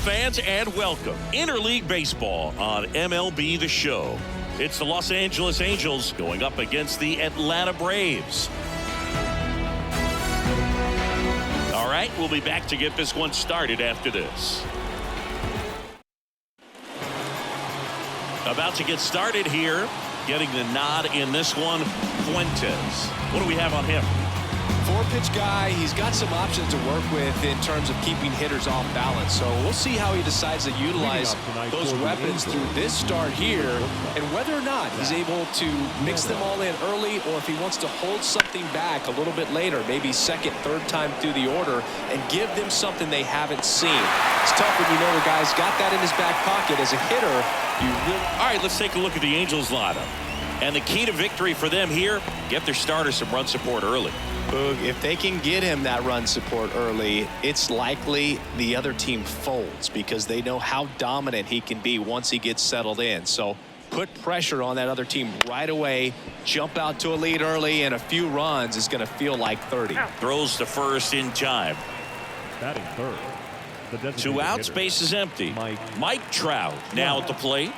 fans, and welcome. Interleague Baseball on MLB The Show. It's the Los Angeles Angels going up against the Atlanta Braves. All right, we'll be back to get this one started after this. About to get started here. Getting the nod in this one, Fuentes. What do we have on him? Four-pitch guy. He's got some options to work with in terms of keeping hitters off balance. So we'll see how he decides to utilize those weapons through this start here, and whether or not he's able to mix them all in early, or if he wants to hold something back a little bit later, maybe second, third time through the order, and give them something they haven't seen. It's tough when you know the guy's got that in his back pocket. As a hitter, you really... All right, let's take a look at the Angels lineup. And the key to victory for them here, get their starter some run support early. Boog, if they can get him that run support early, it's likely the other team folds because they know how dominant he can be once he gets settled in. So put pressure on that other team right away. Jump out to a lead early, and a few runs is going to feel like 30. Throws to first in time. Batting third. 2 outs, base is empty. Mike Trout now at the plate.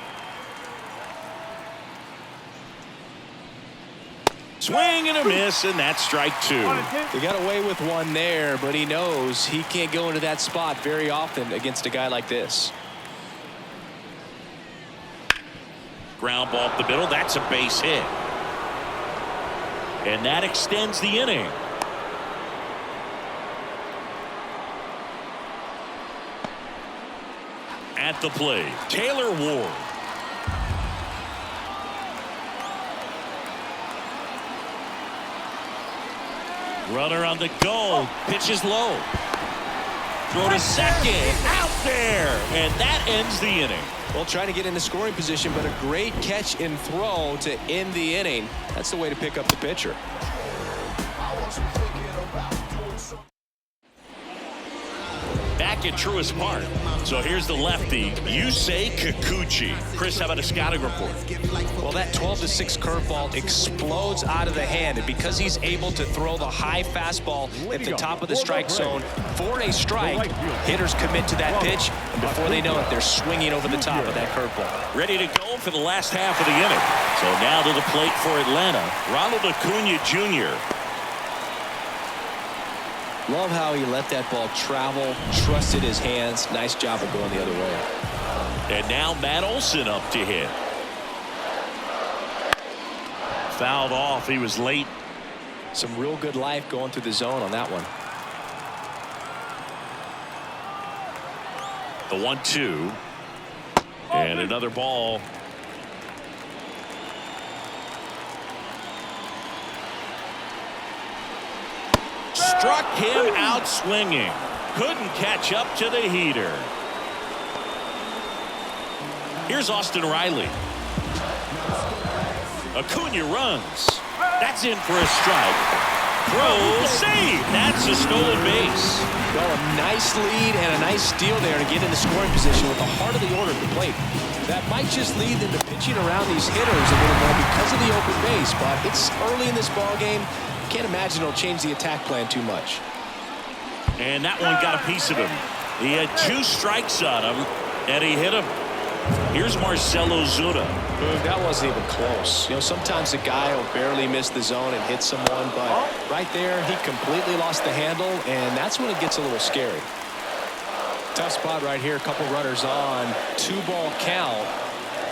Swing and a miss, and that's strike 2. He got away with one there, but he knows he can't go into that spot very often against a guy like this. Ground ball up the middle. That's a base hit. And that extends the inning. At the plate, Taylor Ward. Runner on the go. Pitch is low. Throw to second. Out there. And that ends the inning. Well, trying to get into scoring position, but a great catch and throw to end the inning. That's the way to pick up the pitcher. Back at Truist Park. So here's the lefty, Yusei Kikuchi. Chris, how about a scouting report? Well, that 12-6 curveball explodes out of the hand, and because he's able to throw the high fastball at the top of the strike zone for a strike, hitters commit to that pitch, and before they know it, they're swinging over the top of that curveball. Ready to go for the last half of the inning. So now to the plate for Atlanta, Ronald Acuna Jr. Love how he let that ball travel, trusted his hands. Nice job of going the other way. And now Matt Olson up to hit. Fouled off. He was late. Some real good life going through the zone on that one. The 1-2. And another ball. Struck him out swinging. Couldn't catch up to the heater. Here's Austin Riley. Acuna runs. That's in for a strike. Throw, save. That's a stolen base. Well, a nice lead and a nice steal there to get into scoring position with the heart of the order at the plate. That might just lead them to pitching around these hitters a little more because of the open base, but it's early in this ball game. Can't imagine it'll change the attack plan too much. And that one got a piece of him. He had 2 strikes on him, and he hit him. Here's Marcell Ozuna. That wasn't even close. You know, sometimes a guy will barely miss the zone and hit someone, but right there, he completely lost the handle, and that's when it gets a little scary. Tough spot right here. A couple runners on. 2-ball count.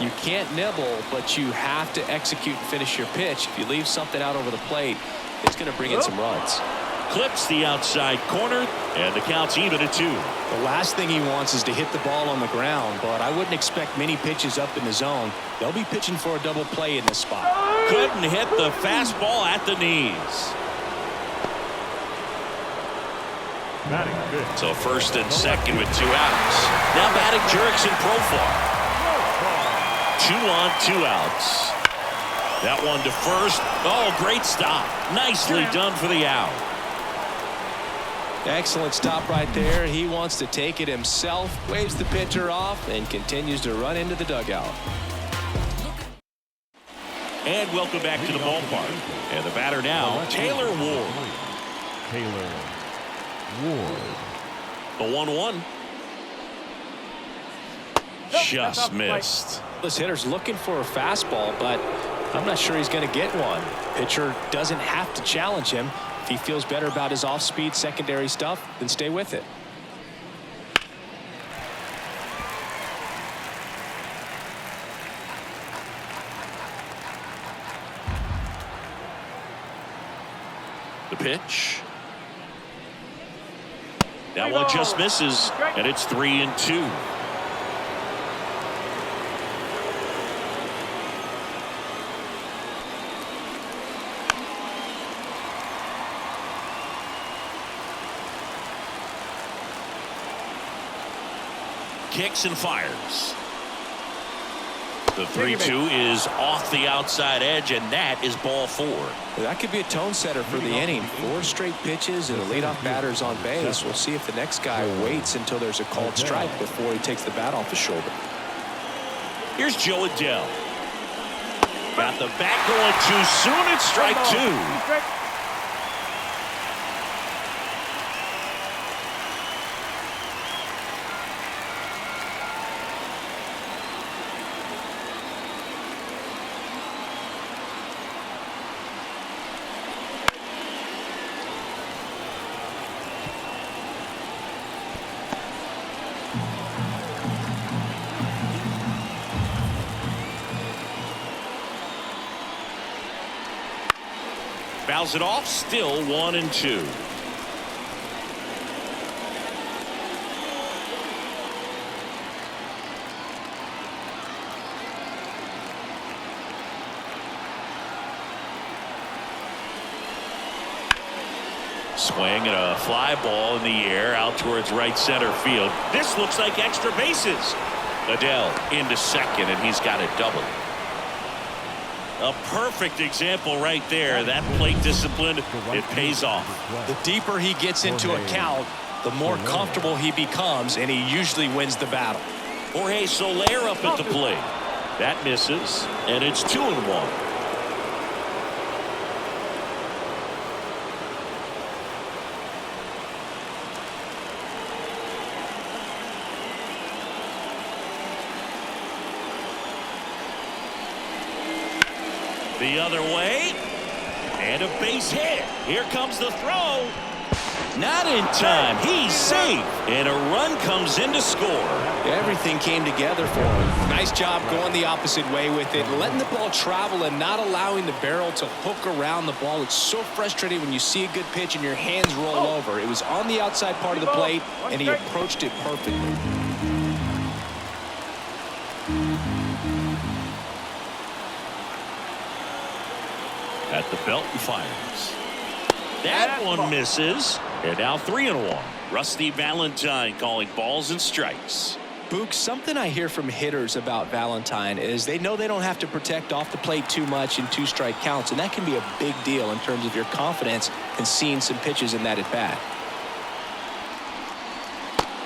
You can't nibble, but you have to execute and finish your pitch. If you leave something out over the plate, it's going to bring in some runs. Clips the outside corner, and the count's even at 2. The last thing he wants is to hit the ball on the ground, but I wouldn't expect many pitches up in the zone. They'll be pitching for a double play in this spot. Couldn't hit the fastball at the knees. So first and second with 2 outs. Now batting Jurickson Profar. 2 on, 2 outs. That one to first. Oh, great stop. Nicely done for the out. Excellent stop right there. He wants to take it himself, waves the pitcher off, and continues to run into the dugout. And welcome back to the ballpark. And the batter now, Taylor Ward. Taylor Ward. The 1-1. Just missed. This hitter's looking for a fastball, but I'm not sure he's going to get one. Pitcher doesn't have to challenge him. If he feels better about his off-speed secondary stuff, then stay with it. The pitch. That one just misses, and it's 3-2. Kicks and fires. The 3-2 is off the outside edge, and that is ball 4. That could be a tone setter for the inning. 4 straight pitches and the leadoff batter's on base. We'll see if the next guy waits until there's a called strike before he takes the bat off his shoulder. Here's Joe Adele. Got the bat going too soon. It's strike 2. Fouls it off, still 1-2. Swing and a fly ball in the air out towards right center field. This looks like extra bases. Adele into second, and he's got a double. A perfect example right there. That plate discipline, it pays off. The deeper he gets into a count, the more comfortable he becomes, and he usually wins the battle. Jorge Soler up at the plate. That misses, and it's 2-1. The other way, and a base hit. Here comes the throw. Not in time. He's safe, and a run comes in to score. Everything came together for him. Nice job going the opposite way with it, letting the ball travel and not allowing the barrel to hook around the ball. It's so frustrating when you see a good pitch and your hands roll over. It was on the outside part of the plate, and he approached it perfectly. At the belt and fires. That one misses. And now 3-1. Rusty Valentine calling balls and strikes. Book, something I hear from hitters about Valentine is they know they don't have to protect off the plate too much in 2-strike counts, and that can be a big deal in terms of your confidence in seeing some pitches in that at bat.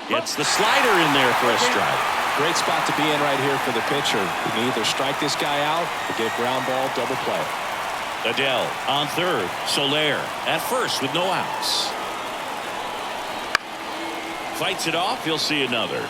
Gets the slider in there for a strike. Great spot to be in right here for the pitcher. You can either strike this guy out or get ground ball, double play. Adele on third. Soler at first with no outs. Fights it off. He'll see another.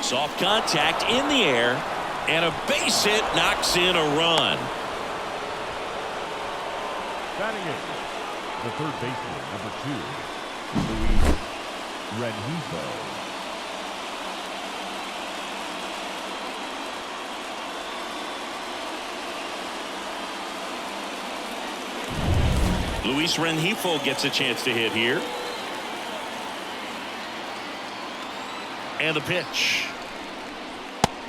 Soft contact in the air, and a base hit knocks in a run. Batting it, the third baseman, number 2, Luis Rengifo. Luis Rengifo gets a chance to hit here. And the pitch.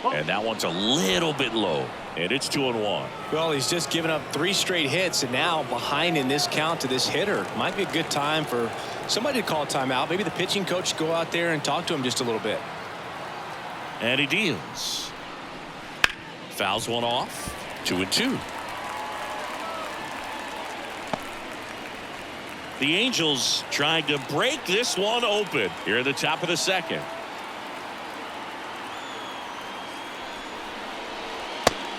And that one's a little bit low. And it's 2-1. Well, he's just given up 3 straight hits, and now behind in this count to this hitter. Might be a good time for somebody to call a timeout. Maybe the pitching coach go out there and talk to him just a little bit. And he deals. Fouls one off. 2-2. The Angels trying to break this one open here at the top of the second.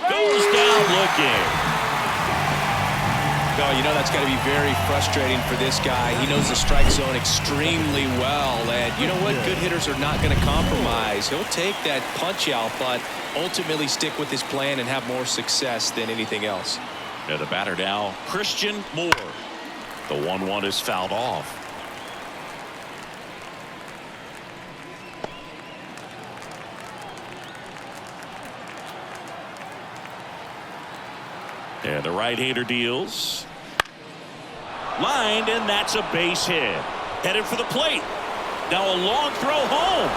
Goes down looking. Oh, you know that's got to be very frustrating for this guy. He knows the strike zone extremely well. And you know what? Good hitters are not going to compromise. He'll take that punch out, but ultimately stick with his plan and have more success than anything else. Yeah, the batter now, Christian Moore. The 1-1 is fouled off. And the right-hander deals. Lined, and that's a base hit. Headed for the plate. Now a long throw home.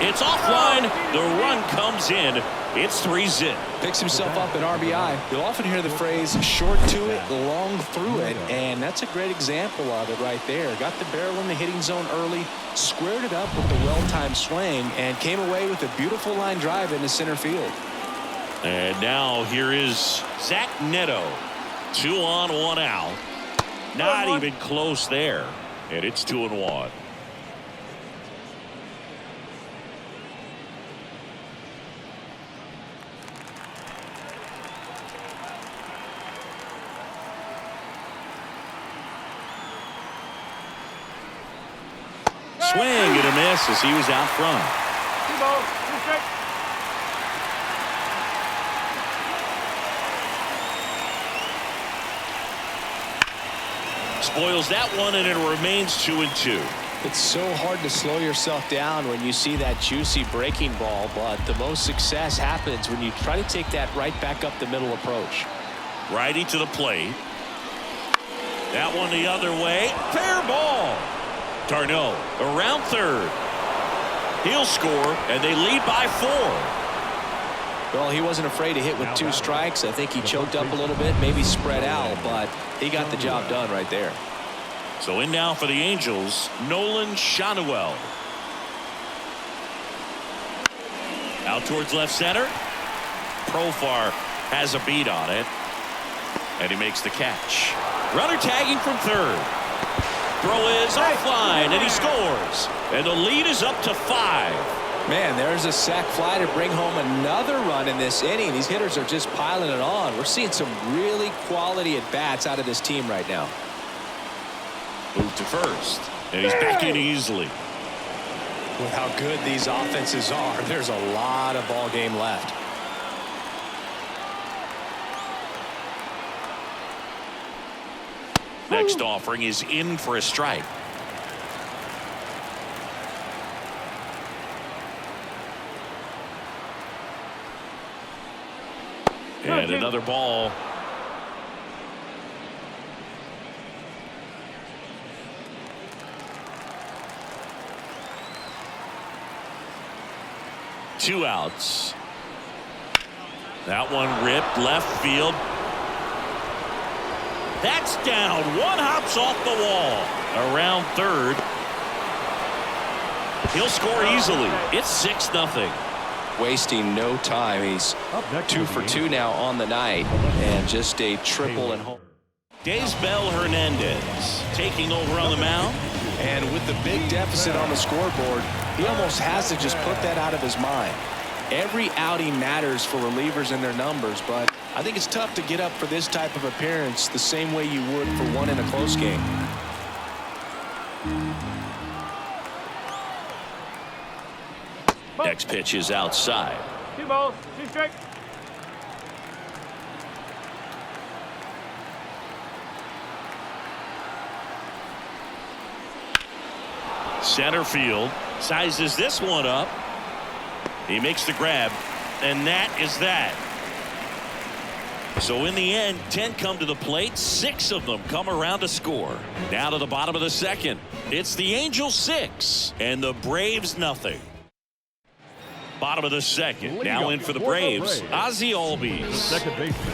It's offline. The run comes in. It's 3-zip. Picks himself up at RBI. You'll often hear the phrase short to it, long through it, and that's a great example of it right there. Got the barrel in the hitting zone early, squared it up with the well-timed swing, and came away with a beautiful line drive into center field. And now here is Zach Neto. 2 on, 1 out. Not even close there. And it's 2-1. Swing and a miss as he was out front. Spoils that one, and it remains 2-2. It's so hard to slow yourself down when you see that juicy breaking ball, but the most success happens when you try to take that right back up the middle approach. Righty to the plate. That one the other way. Fair ball. Darno around third. He'll score, and they lead by 4. Well, he wasn't afraid to hit with 2 strikes. I think he choked up a little bit, maybe spread out, but he got the job done right there. So in now for the Angels, Nolan Shanuel. Out towards left center. Profar has a beat on it, and he makes the catch. Runner tagging from third. Throw is offline, and he scores. And the lead is up to 5. Man, there's a sac fly to bring home another run in this inning. These hitters are just piling it on. We're seeing some really quality at-bats out of this team right now. Move to first, and he's back in easily. With how good these offenses are, there's a lot of ball game left. Next offering is in for a strike. And another ball. Two outs. That one ripped left field. That's down. One hops off the wall. Around third. He'll score easily. It's 6-0. Wasting no time. He's 2 for 2 now on the night, and just a triple and home. Daysbel Hernandez taking over on the mound. And with the big deficit on the scoreboard, he almost has to just put that out of his mind. Every outing matters for relievers and their numbers, but I think it's tough to get up for this type of appearance the same way you would for one in a close game. Next pitch is outside. 2 balls, 2 strikes. Center field sizes this one up. He makes the grab, and that is that. So in the end, 10 come to the plate. 6 of them come around to score. Now to the bottom of the second. It's the Angels 6 and the Braves nothing. Bottom of the second. Now in for the Braves, Ozzie Albies. Second baseman.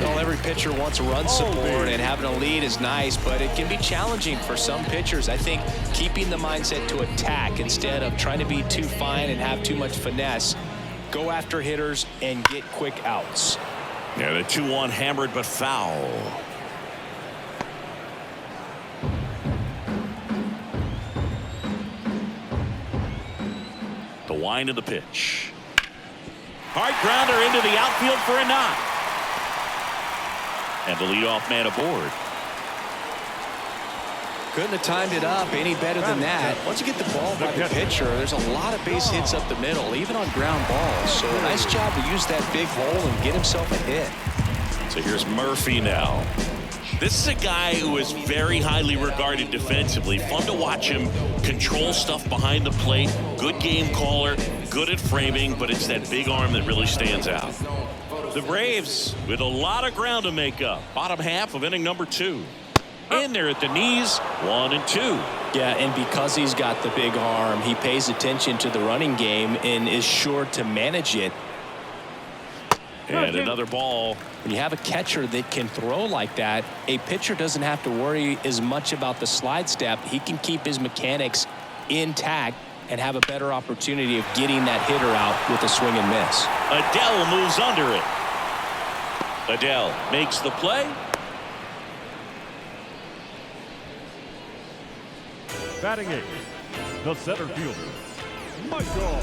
Well, every pitcher wants run support, and having a lead is nice, but it can be challenging for some pitchers. I think keeping the mindset to attack instead of trying to be too fine and have too much finesse. Go after hitters and get quick outs. Yeah, the 2-1 hammered but foul. The wind of the pitch. Hard grounder into the outfield for a knock. And the leadoff man aboard. Couldn't have timed it up any better than that. Once you get the ball by the pitcher, there's a lot of base hits up the middle, even on ground balls. So nice job to use that big hole and get himself a hit. So here's Murphy now. This is a guy who is very highly regarded defensively. Fun to watch him control stuff behind the plate. Good game caller, good at framing, but it's that big arm that really stands out. The Braves with a lot of ground to make up. Bottom half of inning number 2. In there at the knees, 1 and 2. Yeah, and because he's got the big arm, he pays attention to the running game and is sure to manage it. And another ball. When you have a catcher that can throw like that, a pitcher doesn't have to worry as much about the slide step. He can keep his mechanics intact and have a better opportunity of getting that hitter out with a swing and miss. Adele moves under it. Adele makes the play. Batting 8, the center fielder, Michael.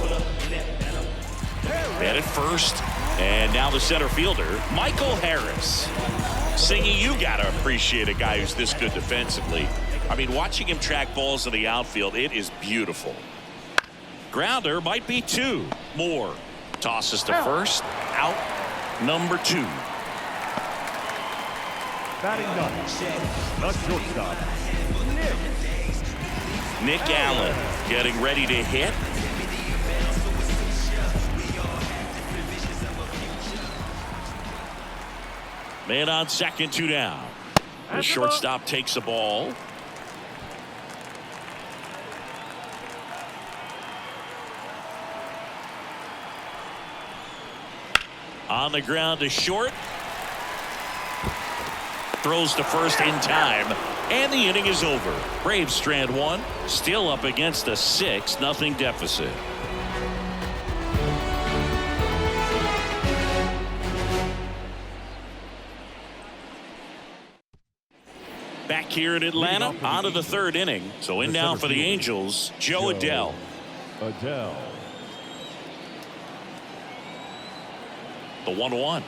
At first, and now the center fielder, Michael Harris. Singy, you gotta appreciate a guy who's this good defensively. I mean, watching him track balls in the outfield, it is beautiful. Grounder might be 2 more. Tosses to first, out number 2. Batting 9, the shortstop, Nick Allen getting ready to hit. Man on second, 2 down. The shortstop takes the ball. On the ground to short. Throws to first in time. And the inning is over. Braves strand 1. Still up against a 6-0 deficit. Back here in Atlanta, on to the 3rd inning. So in now for the Angels, Joe Adele. Adele. The 1-1.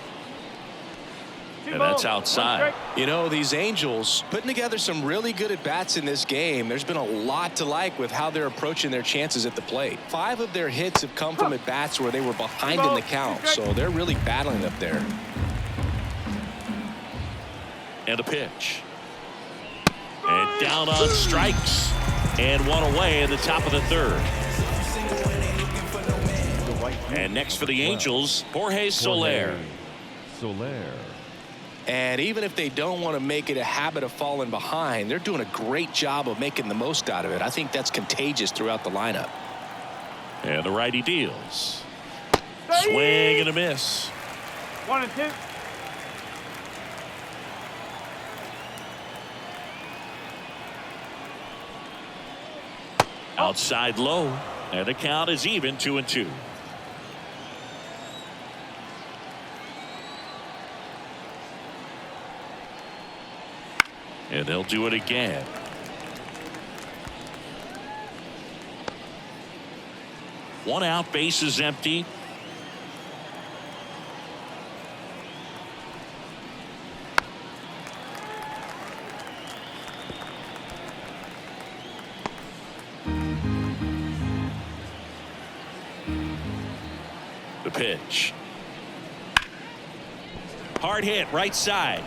And that's outside. You know, these Angels putting together some really good at-bats in this game. There's been a lot to like with how they're approaching their chances at the plate. 5 of their hits have come from at-bats where they were behind in the count. So they're really battling up there. And a pitch. And down on strikes. And 1 away in the top of the 3rd. And next for the Angels, Jorge Soler. And even if they don't want to make it a habit of falling behind, they're doing a great job of making the most out of it. I think that's contagious throughout the lineup. And the righty deals. Swing and a miss. 1 and 2. Outside low. And the count is even, 2 and 2. And they'll do it again. One out, base is empty. The pitch. Hard hit, right side.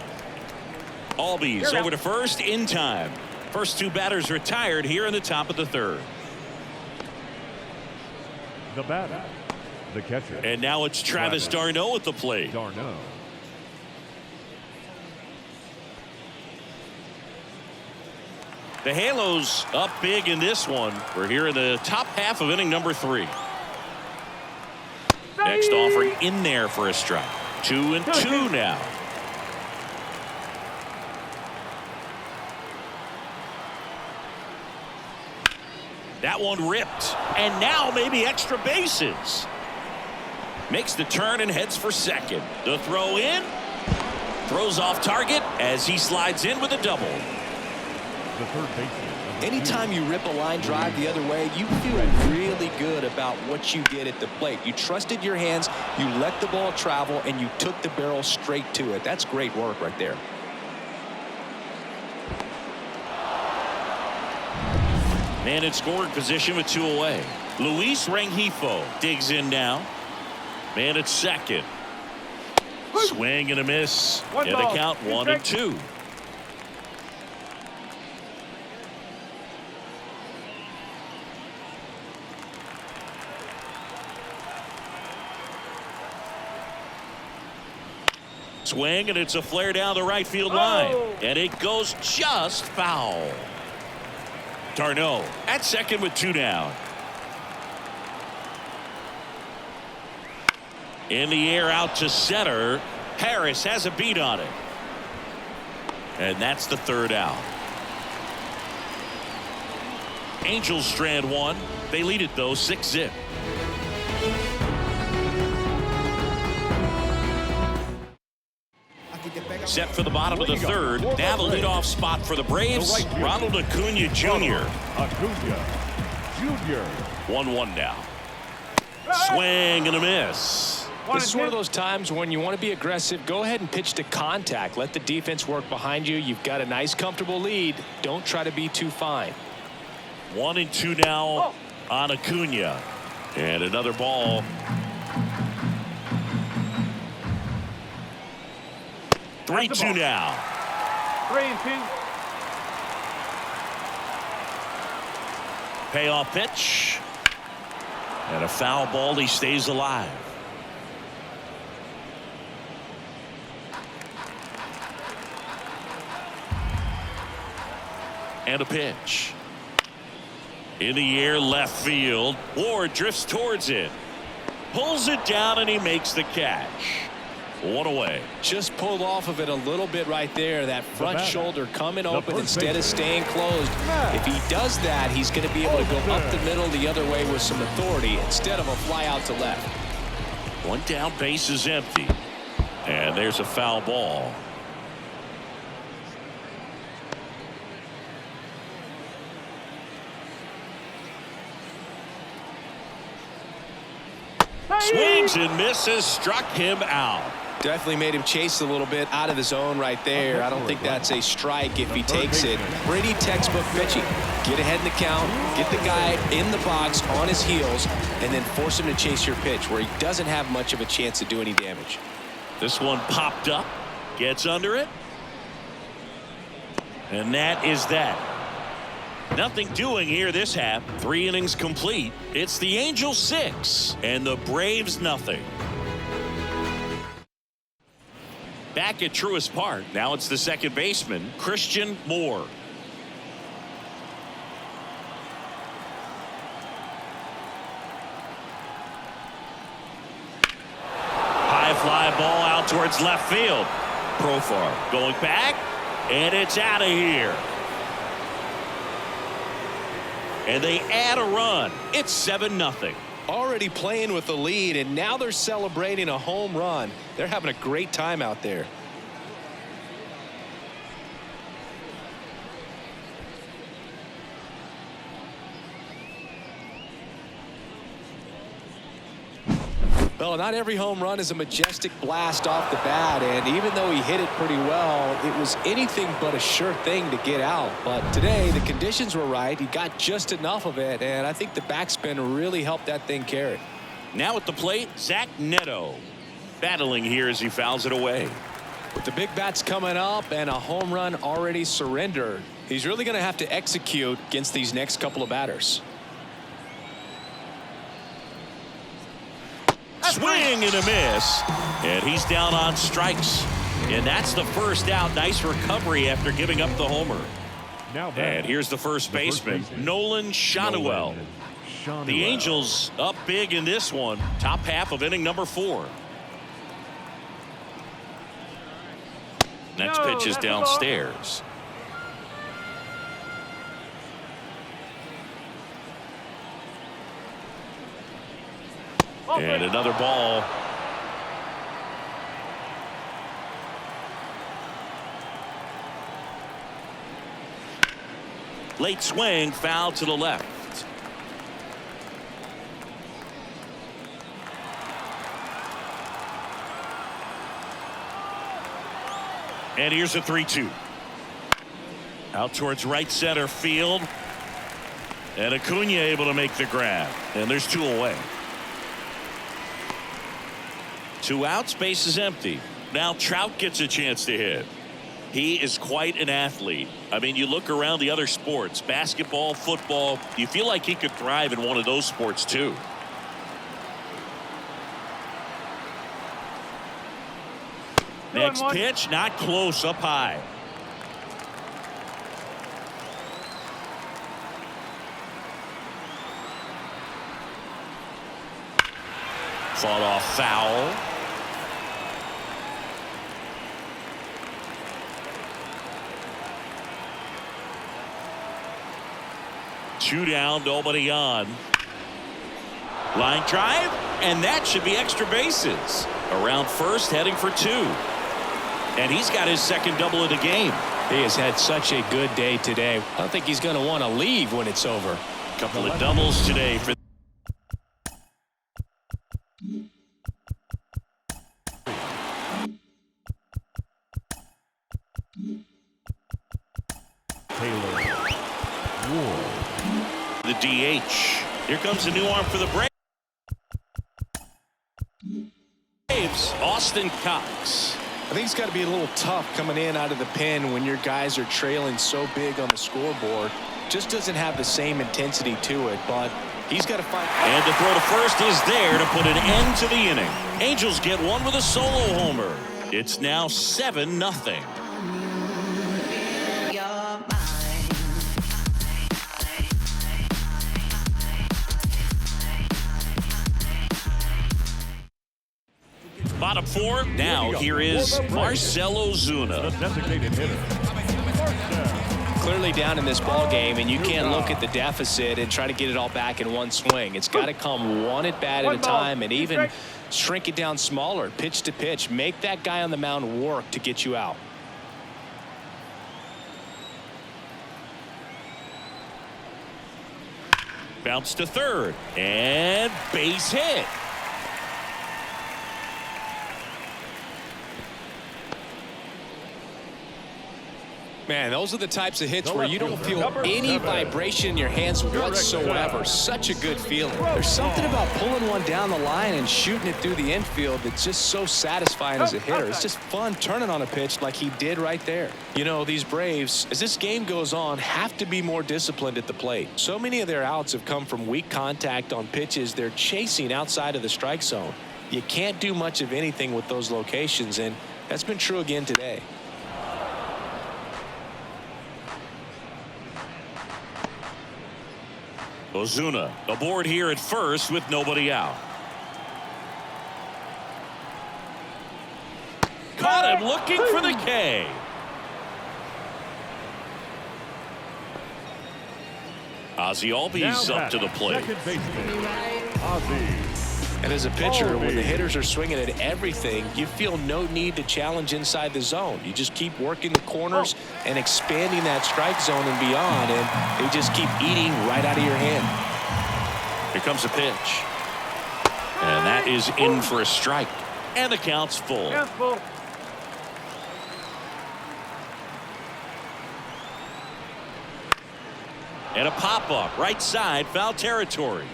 Albies over to first in time. First 2 batters retired here in the top of the 3rd. The batter, the catcher. And now it's Travis d'Arnaud at the plate. d'Arnaud. The Halos up big in this one. We're here in the top half of inning number 3. Next offering in there for a strike. 2 and 2 now. That one ripped. And now maybe extra bases. Makes the turn and heads for second. The throw in. Throws off target as he slides in with a double. The third baseman. Anytime you rip a line drive the other way, you feel really good about what you did at the plate. You trusted your hands, you let the ball travel, and you took the barrel straight to it. That's great work right there. Man in scoring position with 2 away. Luis Rengifo digs in now. Man at second. Swing and a miss. And the count 1-2. Swing, and it's a flare down the right field line. And it goes just foul. Darno at second with 2 down. In the air out to center. Harris has a beat on it. And that's the 3rd out. Angels strand 1. They lead it though 6-zip. Set for the bottom of the 3rd. Now the leadoff spot for the Braves. Ronald Acuna Jr. 1-1 now. Swing and a miss. This is one of those times when you want to be aggressive. Go ahead and pitch to contact. Let the defense work behind you. You've got a nice, comfortable lead. Don't try to be too fine. 1-2 now on Acuna. And another ball. 3-2 now. 3-2. Payoff pitch. And a foul ball. He stays alive. And a pitch. In the air left field. Ward drifts towards it. Pulls it down and he makes the catch. 1 away. Just pulled off of it a little bit right there. That front shoulder coming open instead of staying closed. If he does that, he's going to be able to go up the middle the other way with some authority instead of a fly out to left. 1 down, base is empty. And there's a foul ball. Swings and misses, struck him out. Definitely made him chase a little bit out of the zone right there. I don't think that's a strike if he takes it. Pretty textbook pitching. Get ahead in the count, get the guy in the box on his heels, and then force him to chase your pitch where he doesn't have much of a chance to do any damage. This one popped up, gets under it. And that is that. Nothing doing here this half. 3 innings complete. It's the Angels 6 and the Braves nothing. Back at Truist Park. Now it's the second baseman, Christian Moore. High fly ball out towards left field. Profar going back, and it's out of here. And they add a run. It's 7-0. Already playing with the lead, and now they're celebrating a home run. They're having a great time out there. Well, not every home run is a majestic blast off the bat, and even though he hit it pretty well, it was anything but a sure thing to get out. But today, the conditions were right. He got just enough of it, and I think the backspin really helped that thing carry. Now at the plate, Zach Neto. Battling here as he fouls it away. With the big bats coming up and a home run already surrendered, he's really going to have to execute against these next couple of batters. Swing and a miss, and he's down on strikes, and that's the first out. Nice recovery after giving up the homer. And here's the first baseman, Nolan Schanuel. The Angels up big in this one, top half of inning number 4. Next pitch is downstairs. And another ball. Late swing, foul to the left. And here's a 3-2. Out towards right center field. And Acuna able to make the grab. And there's 2 away. 2 outs, base is empty. Now Trout gets a chance to hit. He is quite an athlete. I mean, you look around the other sports, basketball, football, you feel like he could thrive in one of those sports too. Next pitch, not close, up high. Fought off foul. Two down, nobody on. Line drive, and that should be extra bases. Around first, heading for 2. And he's got his second double of the game. He has had such a good day today. I don't think he's going to want to leave when it's over. Couple of doubles today for Taylor. Ward. the DH. Here comes a new arm for the Braves. Austin Cox. I think it's got to be a little tough coming in out of the pen when your guys are trailing so big on the scoreboard. Just doesn't have the same intensity to it, but he's got to find. And to throw to first is there to put an end to the inning. Angels get one with a solo homer. It's now 7-0. Bottom 4. Now here is Marcell Ozuna. The designated hitter. Clearly down in this ball game, and you can't look at the deficit and try to get it all back in one swing. It's got to come one at bat at a time, and even shrink it down smaller, pitch to pitch. Make that guy on the mound work to get you out. Bounce to third and base hit. Man, those are the types of hits where you don't feel any vibration in your hands whatsoever. Such a good feeling. There's something about pulling one down the line and shooting it through the infield that's just so satisfying as a hitter. It's just fun turning on a pitch like he did right there. You know, these Braves, as this game goes on, have to be more disciplined at the plate. So many of their outs have come from weak contact on pitches they're chasing outside of the strike zone. You can't do much of anything with those locations, and that's been true again today. Ozuna aboard here at first with nobody out. Caught him looking for the K. Ozzy Albies up to the plate. Second baseman, Ozzy. And as a pitcher, when the hitters are swinging at everything, you feel no need to challenge inside the zone. You just keep working the corners and expanding that strike zone and beyond, and they just keep eating right out of your hand. Here comes a pitch. And that is in for a strike. And the count's full. And a pop-up, right side, foul territory.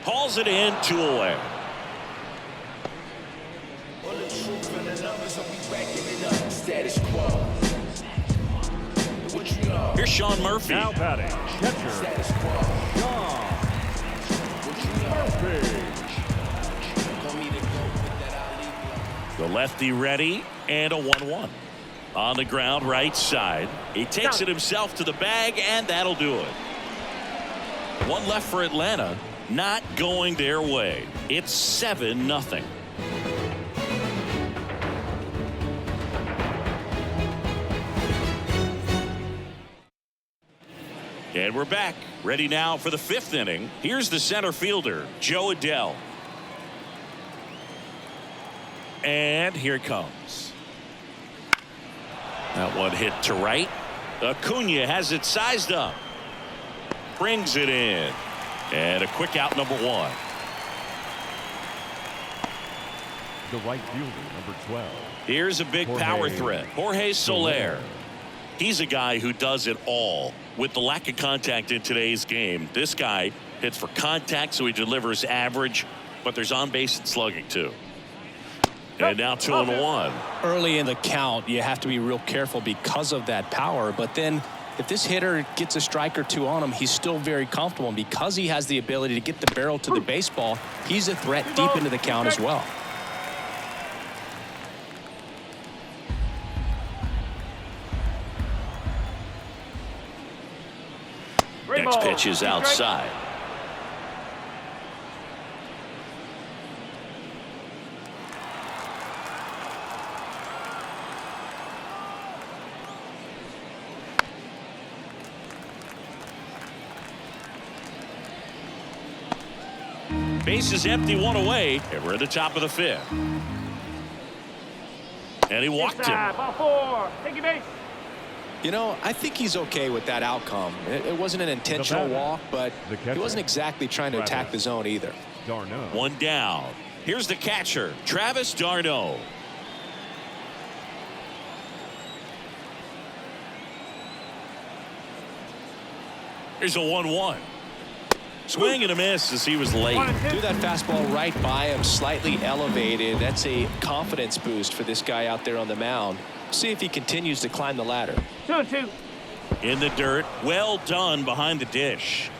Hauls it in, 2 away. Here's Sean Murphy. Now batting, catcher, Sean Murphy. The lefty ready, and a 1-1. On the ground, right side. He takes it himself to the bag, and that'll do it. One left for Atlanta. Not going their way. It's 7-0. And we're back. Ready now for the 5th inning. Here's the center fielder, Joe Adell. And here it comes. That one hit to right. Acuna has it sized up. Brings it in. And a quick out, number 1. The right fielder, number 12. Here's a big power threat. Jorge Soler. He's a guy who does it all. With the lack of contact in today's game, this guy hits for contact, so he delivers average, but there's on base and slugging too. And now 2-1. Early in the count, you have to be real careful because of that power. But then if this hitter gets a strike or two on him, he's still very comfortable. And because he has the ability to get the barrel to the baseball, he's a threat deep into the count as well. Next pitch is outside. Base is empty, one away, and we're at the top of the fifth. And he walked him. Ball four. Take your base. You know, I think he's okay with that outcome. It wasn't an intentional walk, but he wasn't exactly trying to attack the zone either. Darno. One down. Here's the catcher, Travis d'Arnaud. Here's a 1-1. Swing and a miss as he was late. Do that fastball right by him, slightly elevated. That's a confidence boost for this guy out there on the mound. See if he continues to climb the ladder. 2-2. In the dirt, well done behind the dish.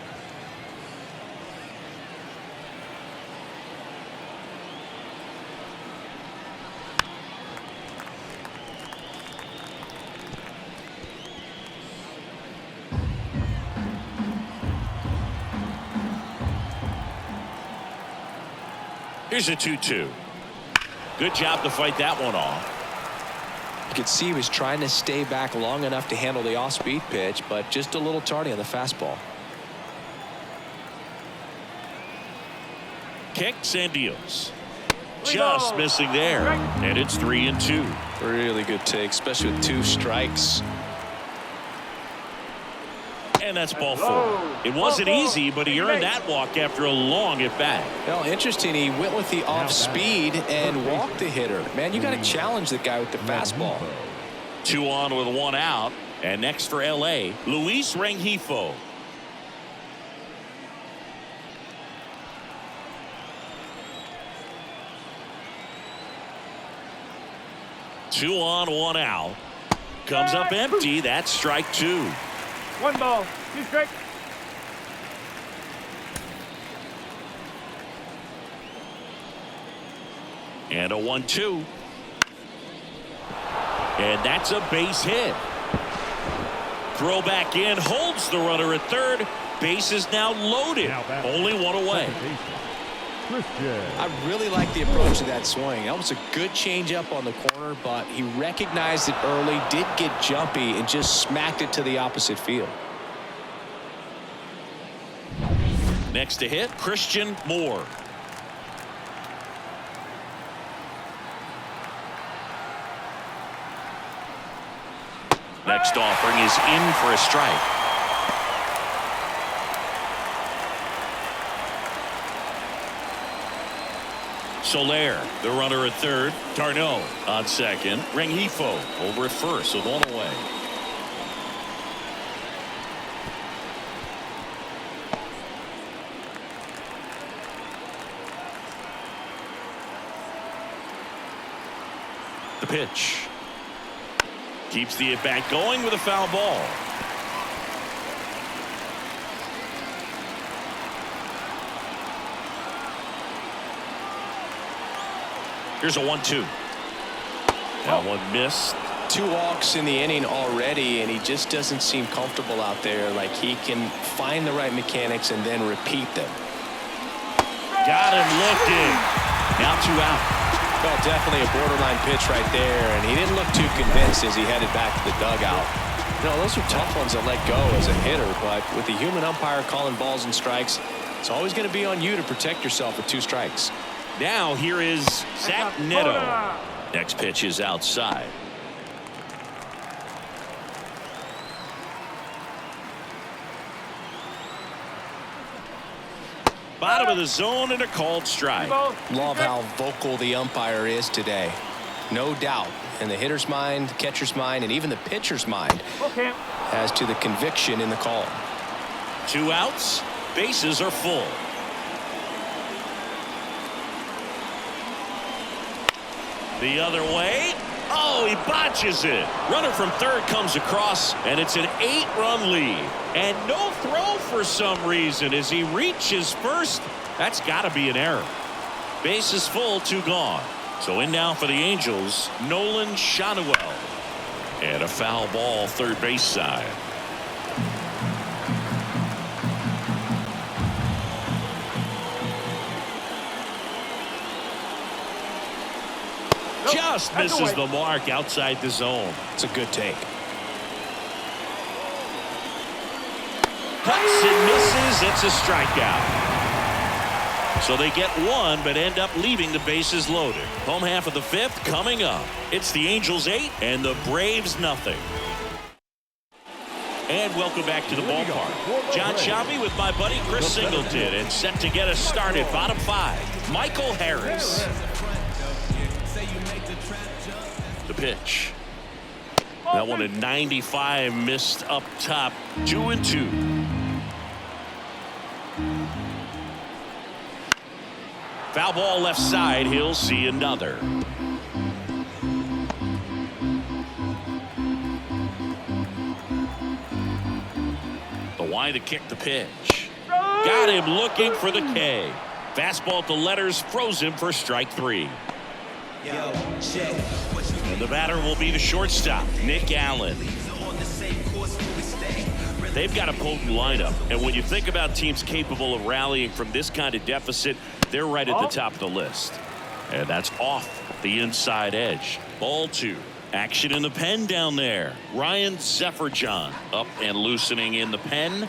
Here's a 2-2. Good job to fight that one off. You could see he was trying to stay back long enough to handle the off-speed pitch, but just a little tardy on the fastball. Kicks and deals. Just missing there. And it's 3-2. Really good take, especially with two strikes. And that's ball four. It wasn't easy, but he earned that walk after a long at bat. Well, interesting. He went with the off speed and walked the hitter. Man, you got to challenge the guy with the fastball. 2 on with 1 out. And next for L.A., Luis Rengifo. Two on, 1 out. Comes up empty. That's strike 2. 1 ball. 2 strikes. And a 1-2. And that's a base hit. Throw back in, holds the runner at third. Base is now loaded. Only 1 away. I really like the approach to that swing. That was a good changeup on the corner, but he recognized it early, did get jumpy, and just smacked it to the opposite field. Next to hit, Christian Moore. Next offering is in for a strike. Soler, the runner at third. d'Arnaud on second. Rengifo over at first with 1 away. The pitch. Keeps the at-bat going with a foul ball. Here's a 1-2. That one missed. 2 walks in the inning already, and he just doesn't seem comfortable out there. Like he can find the right mechanics and then repeat them. Got him looking. Now 2 out. Well, definitely a borderline pitch right there, and he didn't look too convinced as he headed back to the dugout. You know, those are tough ones to let go as a hitter, but with the human umpire calling balls and strikes, it's always going to be on you to protect yourself with 2 strikes. Now here is Zach Neto. Next pitch is outside. Bottom of the zone and a called strike. Love how vocal the umpire is today. No doubt in the hitter's mind, catcher's mind, and even the pitcher's mind Okay. as to the conviction in the call. 2 outs. Bases are full. The other way. Oh, he botches it. Runner from third comes across, and it's an 8-run lead. And no throw for some reason as he reaches first. That's got to be an error. Base is full, 2 gone. So in now for the Angels, Nolan Schanuel. And a foul ball third base side. Just misses the mark outside the zone. It's a good take. Cuts and misses. It's a strikeout. So they get 1 but end up leaving the bases loaded. Home half of the 5th coming up. It's the Angels 8 and the Braves nothing. And welcome back to the ballpark. John Sciambi with my buddy Chris Singleton, and set to get us started. Bottom 5. Michael Harris. The pitch. That one at 95, missed up top. 2-2. Foul ball left side. He'll see another. The wide to kick the pitch. Got him looking for the K. Fastball to letters, froze him for strike 3. And the batter will be the shortstop, Nick Allen. They've got a potent lineup, and when you think about teams capable of rallying from this kind of deficit, they're right at the top of the list. And that's off the inside edge. Ball 2. Action in the pen down there. Ryan Zefferjohn up and loosening in the pen.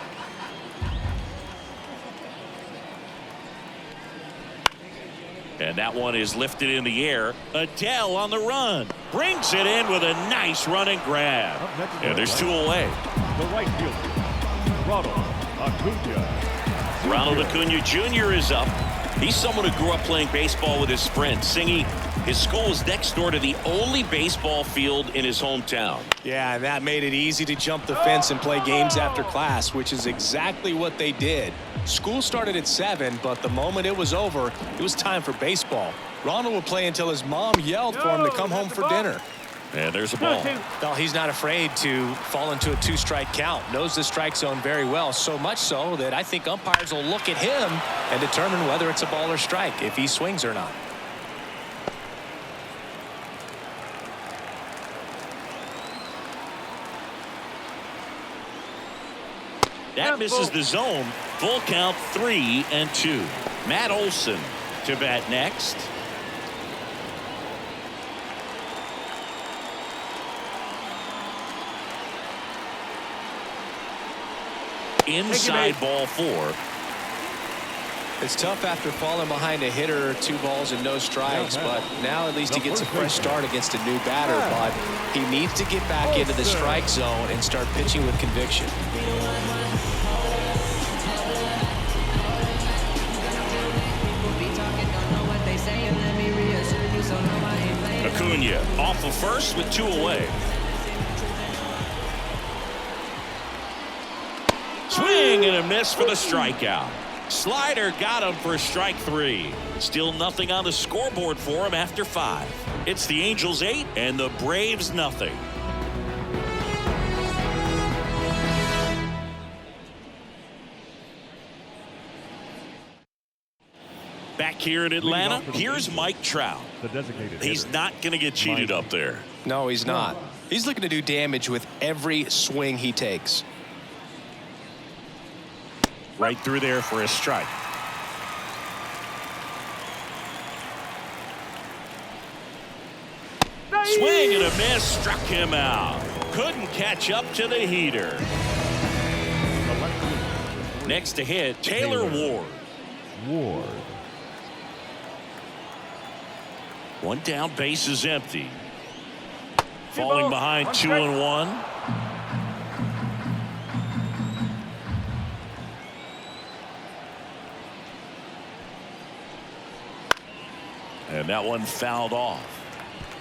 And that one is lifted in the air. Adele on the run. Brings it in with a nice running grab. And there's 2 away. The right fielder, Ronald Acuna. Ronald Acuna Jr. is up. He's someone who grew up playing baseball with his friend. Singy, his school is next door to the only baseball field in his hometown. Yeah, and that made it easy to jump the fence and play games after class, which is exactly what they did. School started at 7, but the moment it was over, it was time for baseball. Ronald would play until his mom yelled for him to come home for dinner. And there's a ball. Well, he's not afraid to fall into a 2-strike count. Knows the strike zone very well, so much so that I think umpires will look at him and determine whether it's a ball or strike, if he swings or not. That misses the zone. Full count, 3-2. Matt Olson to bat next. Inside ball 4. It's tough after falling behind a hitter, 2 balls and no strikes, but now at least he gets a fresh start against a new batter. But he needs to get back into the strike zone and start pitching with conviction. Acuna off of first with 2 away. Swing and a miss for the strikeout. Slider got him for strike 3. Still nothing on the scoreboard for him after 5. It's the Angels 8 and the Braves nothing. Back here in Atlanta, here's Mike Trout. The designated He's hitter. not going to get cheated up there. No, he's not. He's looking to do damage with every swing he takes. Right through there for a strike. Swing and a miss, struck him out. Couldn't catch up to the heater. Next to hit, Taylor Ward. Ward. One down, base is empty. Falling behind 2-1. And that one fouled off.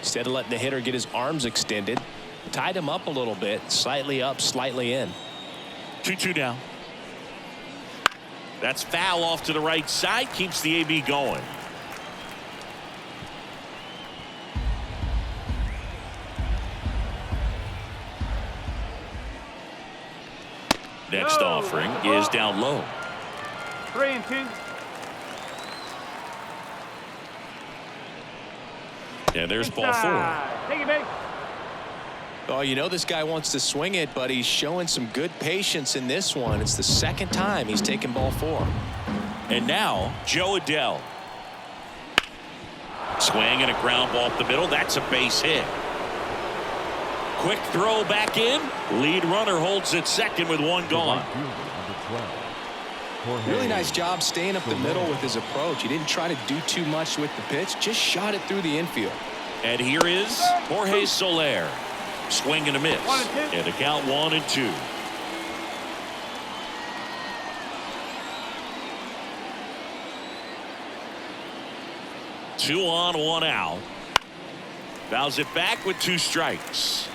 Instead of letting the hitter get his arms extended, tied him up a little bit, slightly up, slightly in. 2-2 now. That's foul off to the right side, keeps the AB going. Next offering is down low. 3-2. And there's ball 4. Take it, base. Oh, you know this guy wants to swing it, but he's showing some good patience in this one. It's the second time he's taken ball 4. And now Joe Adele. Swing and a ground ball up the middle. That's a base hit. Quick throw back in. Lead runner holds at second with one gone. Really nice job staying up the middle with his approach. He didn't try to do too much with the pitch, just shot it through the infield. And here is Jorge Soler. Swing and a miss. 1-2. And the count 1-2. Two on, one out. Fouls it back with 2 strikes.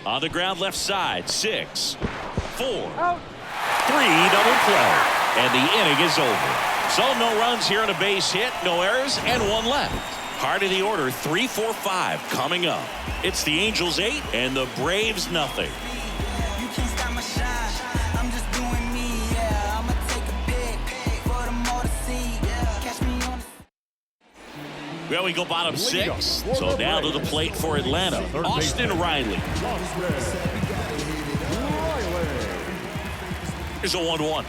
On the ground left side, 6, 4, 3 double play. And the inning is over. So no runs here on a base hit, no errors, and 1 left. Heart of the order, 3, 4, 5 coming up. It's the Angels 8 and the Braves nothing. You can't stop my shine. I'm just doing me, yeah. I'ma take a pic for them all to see. Catch me on the Well, we go bottom 6. So now to the plate for Atlanta, Austin Riley. Here's a 1-1.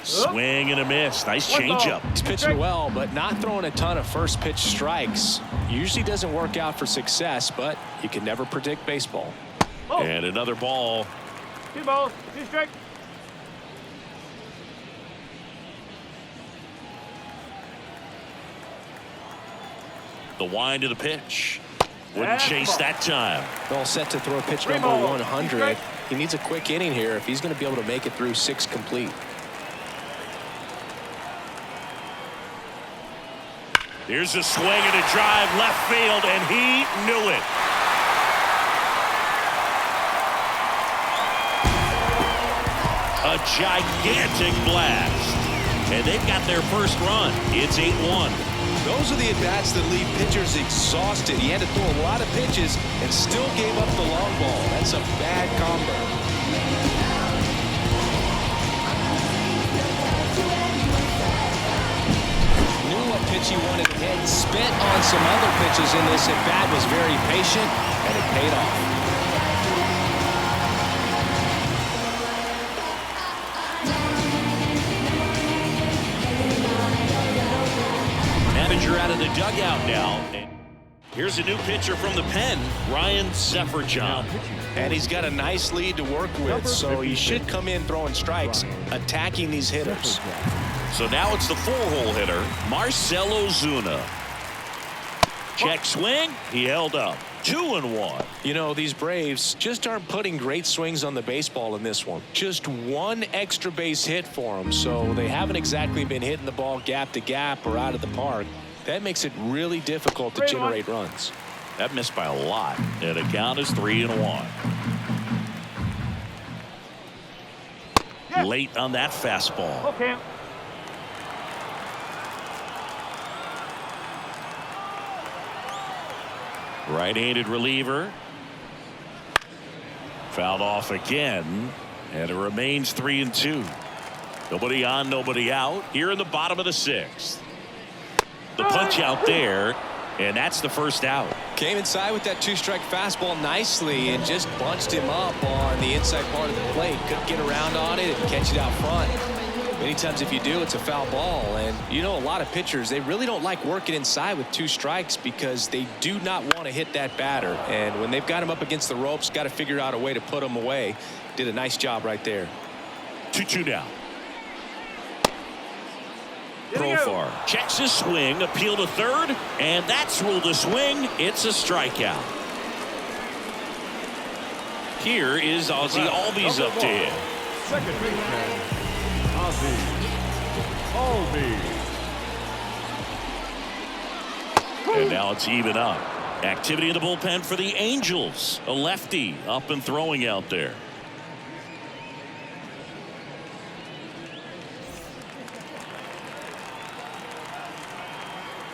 Swing and a miss. Nice changeup. He's pitching well, but not throwing a ton of first pitch strikes. Usually doesn't work out for success, but you can never predict baseball. And another ball. 2 balls, 2 strikes. The wind of the pitch. Wouldn't chase that time. All set to throw pitch number 100. He needs a quick inning here if he's going to be able to make it through 6 complete. Here's a swing and a drive left field, and he knew it. A gigantic blast. And they've got their first run. It's 8-1. Those are the at-bats that leave pitchers exhausted. He had to throw a lot of pitches and still gave up the long ball. That's a bad combo. Pitch he wanted to hit, spent on some other pitches in this at bat, was very patient, and it paid off. Manager out of the dugout now. Here's a new pitcher from the pen, Ryan Sefferjohn. And he's got a nice lead to work with, so he should come in throwing strikes, attacking these hitters. So now it's the 4-hole hitter, Marcell Ozuna. Check swing. He held up. 2-1. You know, these Braves just aren't putting great swings on the baseball in this one. Just 1 extra base hit for them, so they haven't exactly been hitting the ball gap to gap or out of the park. That makes it really difficult to generate runs. That missed by a lot. And the count is 3-1. Late on that fastball. Okay. Right-handed reliever. Fouled off again. And it remains 3-2. Nobody on, nobody out. Here in the bottom of the 6th. The punch out there. And that's the first out. Came inside with that 2-strike fastball nicely and just bunched him up on the inside part of the plate. Couldn't get around on it and catch it out front. Many times if you do, it's a foul ball. And you know, a lot of pitchers, they really don't like working inside with 2 strikes because they do not want to hit that batter. And when they've got him up against the ropes, got to figure out a way to put him away. Did a nice job right there. 2-2 now. Profar checks his swing, appeal to third, and that's ruled a swing. It's a strikeout. Here is Ozzie Albies up to hit. Second baseman, Ozzie Albies. And now it's even up. Activity in the bullpen for the Angels. A lefty up and throwing out there.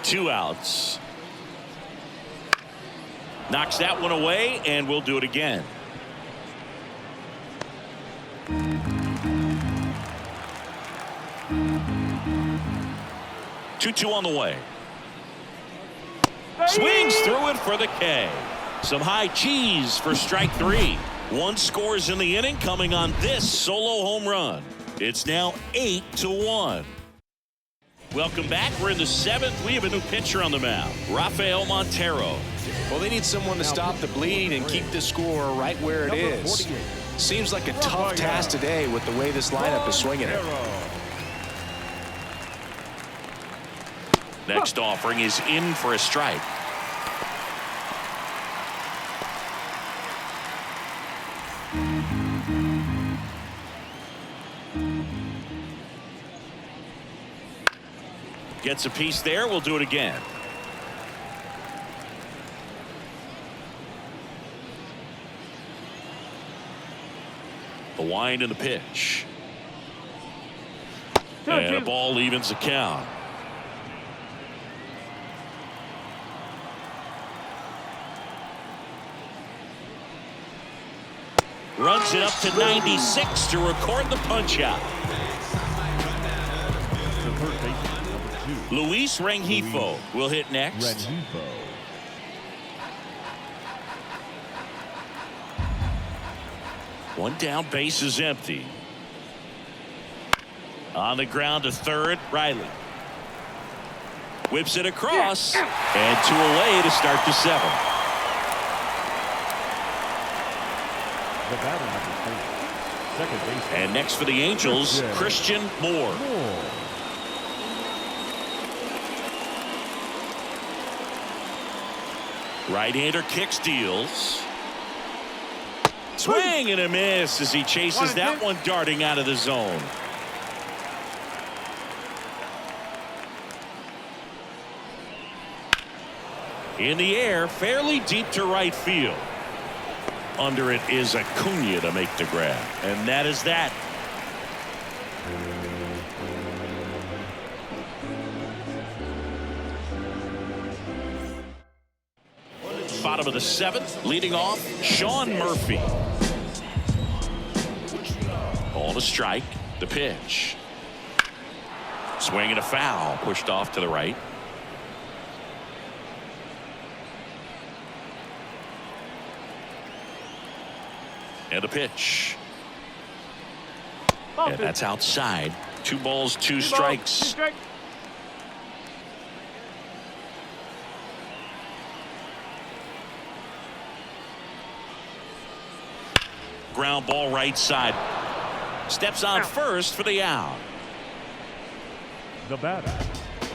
Two outs. Knocks that one away, and we'll do it again. 2-2 on the way. Swings through it for the K. Some high cheese for strike three. One scores in the inning, coming on this solo home run. It's now 8-1. Welcome back. We're in the seventh. We have a new pitcher on the mound, Rafael Montero. Well, they need someone to stop the bleed and keep the score right where it is. Seems like a tough task today with the way this lineup is swinging it. Next offering is in for a strike. Gets a piece there. We'll do it again. The wind and the pitch. And a ball evens the count. Runs it up to 96 to record the punch out. Luis Rengifo will hit next. One down, base is empty. On the ground to third, Riley. Whips it across, and two away to start the seventh. And next for the Angels, Christian Moore. Right-hander kicks, deals. Swing and a miss as he chases that one darting out of the zone. In the air, fairly deep to right field. Under it is Acuna to make the grab, and that is that. Bottom of the seventh, leading off, Sean Murphy. Ball to strike, the pitch. Swing and a foul, pushed off to the right. And the pitch. And that's outside. 2 balls, 2 strikes. Ground ball right side. Steps on first for the out. The batter,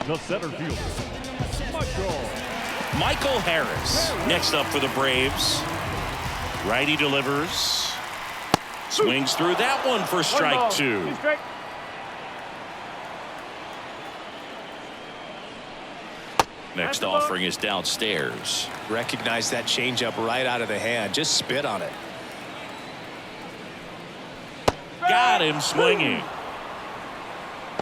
the center fielder, Michael Harris. Next up for the Braves. Righty delivers. Swings through that one for strike 2. Next offering is downstairs. Recognize that changeup right out of the hand. Just spit on it. Got him swinging.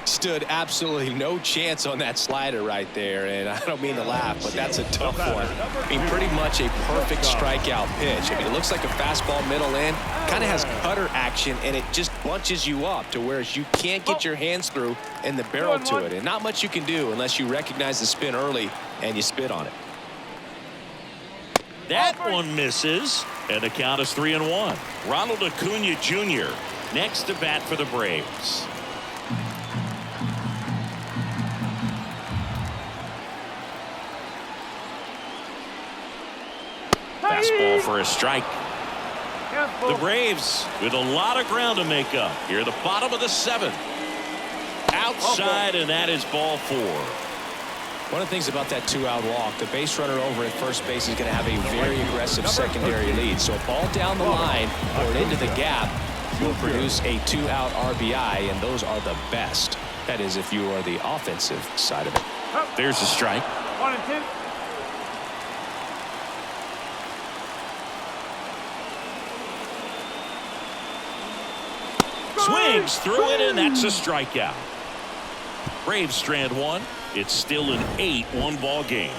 Stood absolutely no chance on that slider right there, and I don't mean to laugh, but that's a tough one. I mean, pretty much a perfect strikeout pitch. I mean, it looks like a fastball middle in, kind of has cutter action, and it just bunches you up to where you can't get your hands through and the barrel to it, and not much you can do unless you recognize the spin early and you spit on it. That one misses, and the count is 3-1. Ronald Acuna Jr. next to bat for the Braves. Fastball for a strike. The Braves with a lot of ground to make up here at the bottom of the seventh. Outside, and that is ball 4. One of the things about that two-out walk, the base runner over at first base is going to have a very aggressive secondary lead. So a ball down the line or into the gap will produce a two-out RBI, and those are the best. That is, if you are the offensive side of it. There's a strike. 1-2. Swings through it, and that's a strikeout. Braves strand one. It's still an 8-1 ball game.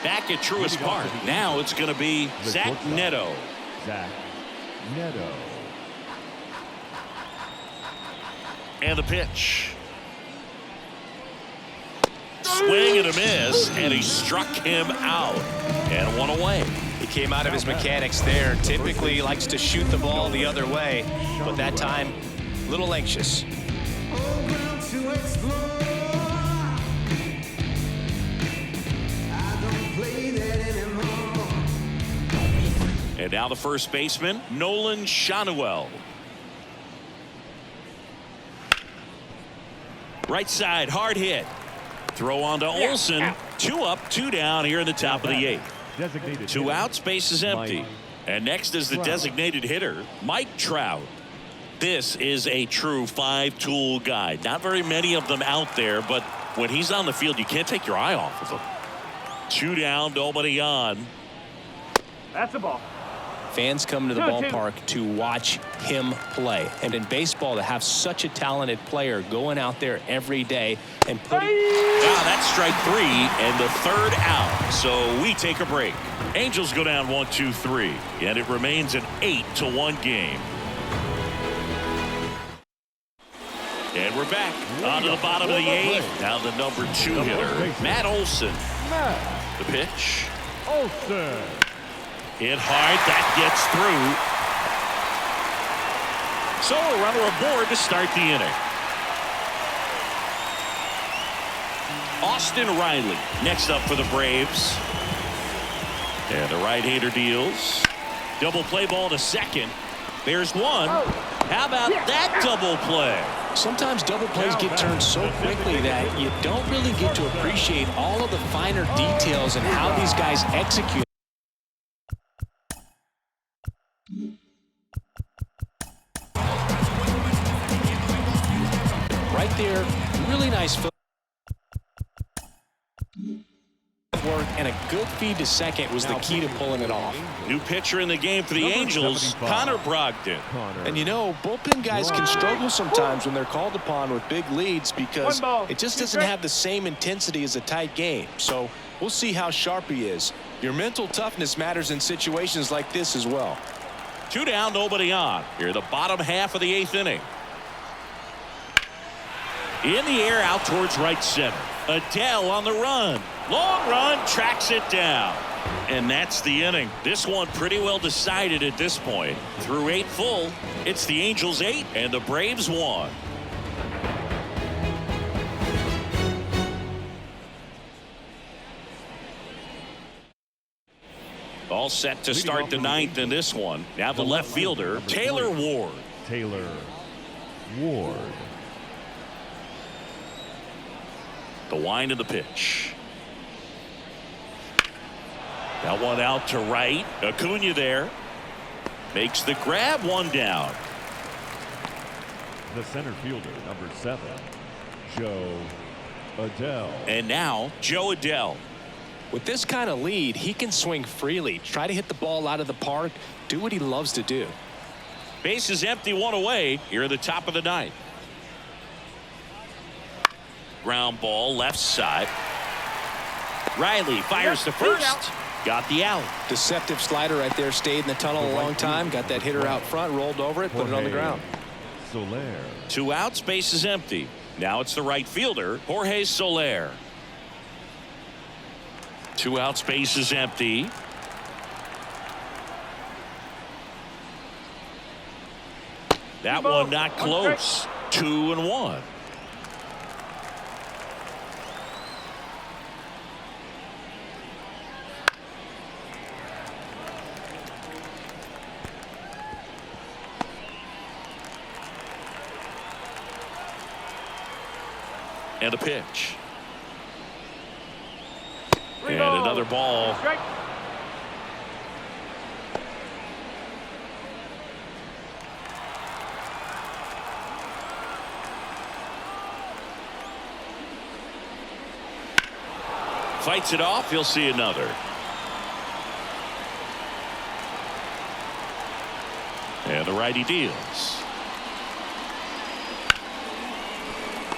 Back at Truist Park. Now it's going to be Zach Neto. Zach Neto. And the pitch. Swing and a miss, and he struck him out. And one away. He came out of his mechanics there. Typically he likes to shoot the ball the other way, but that time a little anxious. And now the first baseman, Nolan Shanuel. Right side, hard hit. Throw on to Olsen. 2 up, 2 down here in the top of the 8th. Designated 2 hitter, out, space is empty. Mike And next is the Trout. designated hitter, Mike Trout. This is a true 5-tool guy. Not very many of them out there, but when he's on the field, you can't take your eye off of him. 2 down, nobody on. That's a ball. Fans come to the 2-2. ballpark to watch him play. And in baseball, to have such a talented player going out there every day and putting... Wow, that's strike 3 and the 3rd out. So we take a break. Angels go down 1-2-3, and it remains an 8-1 game. And we're back onto the bottom of the 8th. Now the number 2 hitter, Matt Olson. Matt The pitch. Olsen. Hit hard, that gets through. So a runner aboard to start the inning. Austin Riley next up for the Braves. And the right-hander deals. Double play ball to second. There's one. How about that double play? Sometimes double plays get turned so quickly that you don't really get to appreciate all of the finer details and how these guys execute. Right there, really nice footwork and a good feed to second was the key to pulling it off. New pitcher in the game for the Number Angels, 75. Connor Brogdon. And you know, bullpen guys can struggle sometimes when they're called upon with big leads because it just doesn't have the same intensity as a tight game. So we'll see how sharp he is. Your mental toughness matters in situations like this as well. 2 down, nobody on. Here, the bottom half of the 8th inning. In the air, out towards right center. Adele on the run. Long run, tracks it down. And that's the inning. This one pretty well decided at this point. Through 8 full, it's the Angels 8 and the Braves 1. All set to start the 9th in this one. Now the left fielder, Taylor Ward. Taylor Ward. The wind of the pitch. That one out to right. Acuna there. Makes the grab, 1 down. The center fielder, number 7, Joe Adele. And now Joe Adele. With this kind of lead, he can swing freely, try to hit the ball out of the park, do what he loves to do. Base is empty, 1 away here at the top of the 9th. Ground ball left side. Riley fires to first. Got the out. Deceptive slider right there, stayed in the tunnel a long time, got that hitter out front, rolled over it, put it on the ground. Soler. 2 outs, base is empty. Now it's the right fielder, Jorge Soler. 2 outs, base is empty. That one not close. 2-1. And the pitch. Three And balls. another ball. Strike. Fights it off. He'll see another. And the righty deals.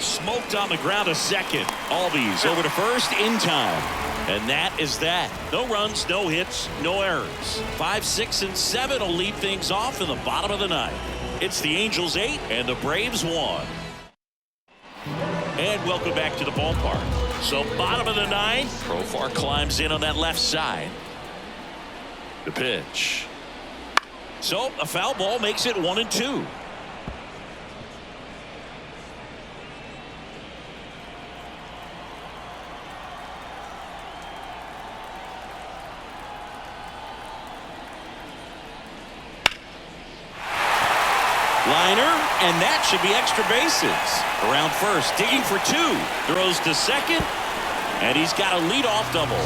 Smoked on the ground a second. Albies over to first in time. And that is that. No runs, no hits, no errors. 5, 6, and 7 will lead things off in the bottom of the ninth. It's the Angels 8 and the Braves 1. And welcome back to the ballpark. So bottom of the ninth. Profar climbs in on that left side. The pitch. So a foul ball makes it 1-2. Liner, and that should be extra bases. Around first, digging for 2. Throws to second, and he's got a leadoff double.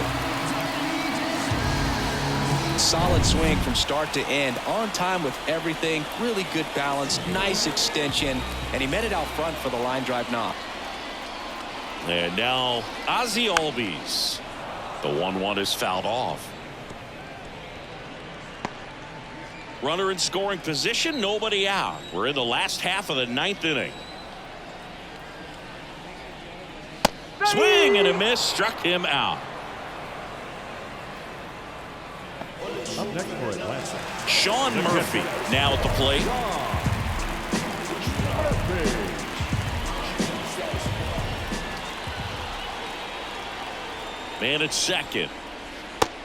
Solid swing from start to end. On time with everything. Really good balance. Nice extension. And he met it out front for the line drive knock. And now Ozzie Albies. The 1-1 is fouled off. Runner in scoring position, nobody out. We're in the last half of the ninth inning. Swing and a miss, struck him out. Up next for Atlanta, Sean Murphy now at the plate. Man at second.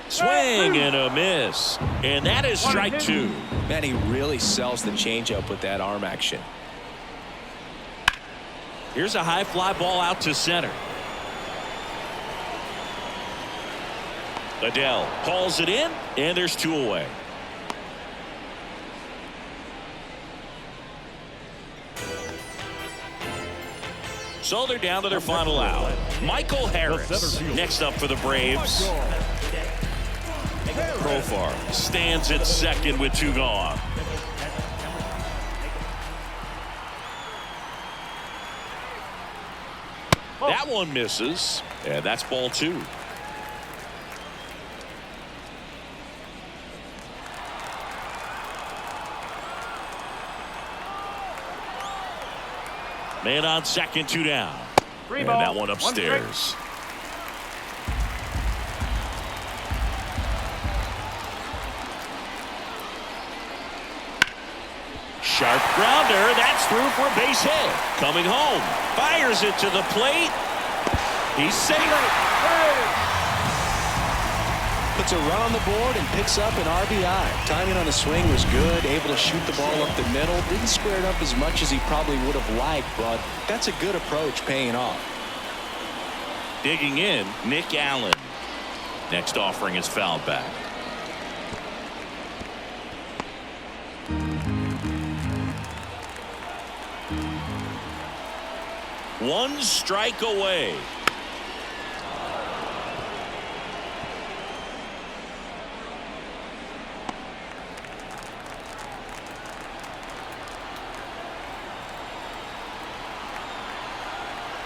Swing and a miss. And that is strike 2. Man, he really sells the changeup with that arm action. Here's a high fly ball out to center. Adele hauls it in, and there's 2 away. So they're down to their final out. Michael Harris next up for the Braves. Profar stands at second with 2 gone. That one misses, and that's ball 2. Man on second, 2 down. And that one upstairs. Sharp grounder. That's through for a base hit. Coming home. Fires it to the plate. He's safe. Puts a run on the board and picks up an RBI. Timing on the swing was good. Able to shoot the ball up the middle. Didn't square it up as much as he probably would have liked, but that's a good approach paying off. Digging in, Nick Allen. Next offering is fouled back. One strike away.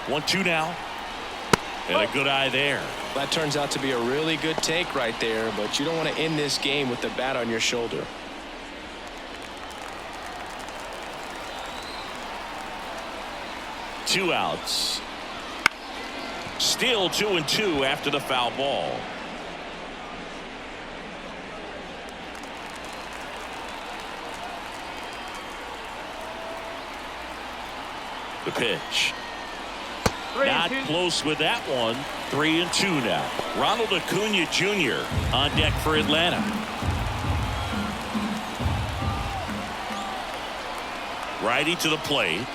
One, 2 now. And a good eye there. That turns out to be a really good take right there, but you don't want to end this game with the bat on your shoulder. Two outs. Still 2-2 after the foul ball. The pitch. Not close with that one. 3-2 now. Ronald Acuna Jr. on deck for Atlanta. Righty to the plate.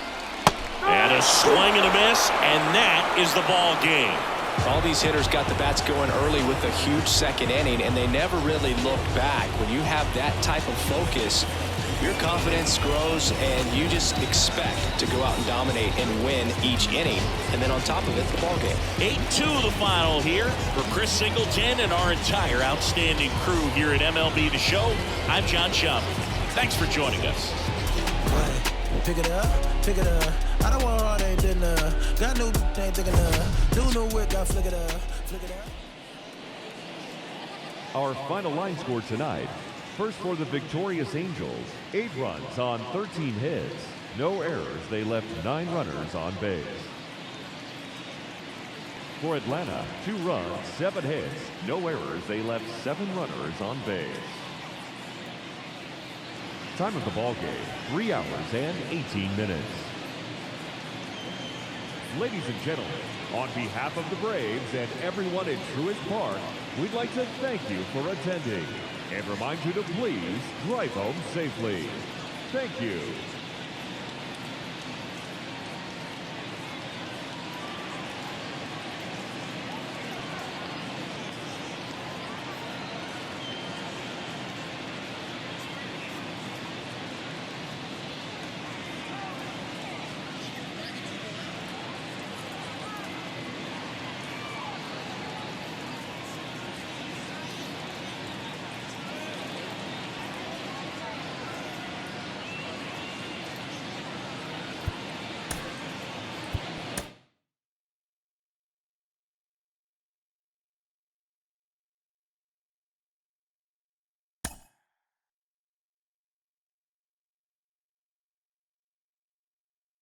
And a swing and a miss, and that is the ball game. All these hitters got the bats going early with a huge second inning, and they never really looked back. When you have that type of focus, your confidence grows, and you just expect to go out and dominate and win each inning. And then on top of it, the ball game. 8-2 the final here for Chris Singleton and our entire outstanding crew here at MLB The Show. I'm John Schaub. Thanks for joining us. Pick it up, pick it up. I don't want all that dinner. Got new ain't thinking of. New whip, got flick it up, flick it up. Our final line score tonight. First for the victorious Angels, 8 runs on 13 hits. No errors, they left 9 runners on base. For Atlanta, 2 runs, 7 hits. No errors, they left 7 runners on base. Time of the ball game, 3 hours and 18 minutes. Ladies and gentlemen, on behalf of the Braves and everyone in Truist Park, we'd like to thank you for attending and remind you to please drive home safely. Thank you.